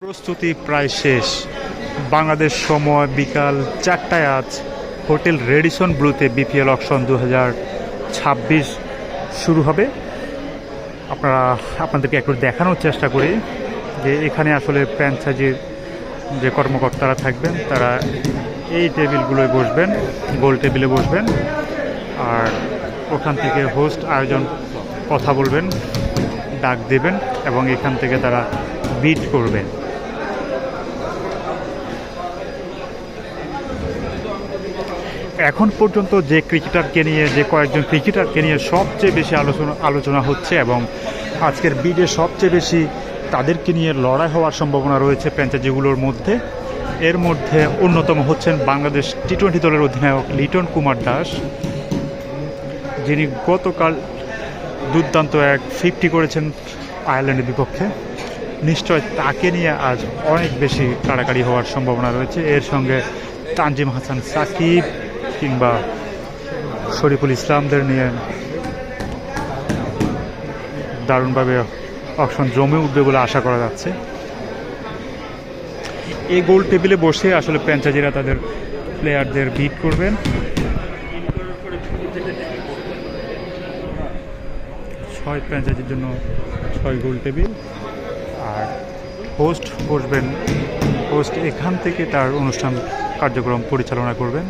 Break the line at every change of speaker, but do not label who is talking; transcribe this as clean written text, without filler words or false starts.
প্রস্তুতি প্রায় শেষ। বাংলাদেশ সময় বিকাল 4টায় আজ হোটেল রেডিসন ব্লুতে বিপিএল অকশন 2026 শুরু হবে। আপনাদেরকে একটু দেখানোর চেষ্টা করি যে এখানে আসলে ফ্র্যাঞ্চাইজির যে কর্মকর্তারা থাকবেন তারা এই টেবিলগুলোয় বসবেন, গোল টেবিলে বসবেন, আর ওখান থেকে হোস্ট আয়োজন কথা বলবেন, ডাক দেবেন এবং এখান থেকে তারা বিট করবেন। এখন পর্যন্ত যে কয়েকজন ক্রিকেটারকে নিয়ে সবচেয়ে বেশি আলোচনা হচ্ছে এবং আজকের বিডে সবচেয়ে বেশি তাদেরকে নিয়ে লড়াই হওয়ার সম্ভাবনা রয়েছে ফ্র্যাঞ্চাইজিগুলোর মধ্যে। এর মধ্যে অন্যতম হচ্ছেন বাংলাদেশ টি-20 দলের অধিনায়ক লিটন কুমার দাস, যিনি গতকাল দুর্দান্ত এক 50 করেছেন আয়ারল্যান্ডের বিপক্ষে। নিশ্চয় তাকে নিয়ে আজ অনেক বেশি কাড়াকাড়ি হওয়ার সম্ভাবনা রয়েছে। এর সঙ্গে তানজিম হাসান সাকিব কিংবা শরীফুল ইসলামদের নিয়ে দারুণভাবে অকশন জমে উঠবে বলে আশা করা যাচ্ছে। এই গোল টেবিলে বসে আসলে ফ্র্যাঞ্চাইজিরা তাদের প্লেয়ারদের বিট করবেন। ছয় ফ্র্যাঞ্চাইজির জন্য 6 গোল টেবিল, আর হোস্ট বসবেন। হোস্ট এখান থেকে তার অনুষ্ঠান কার্যক্রম পরিচালনা করবেন।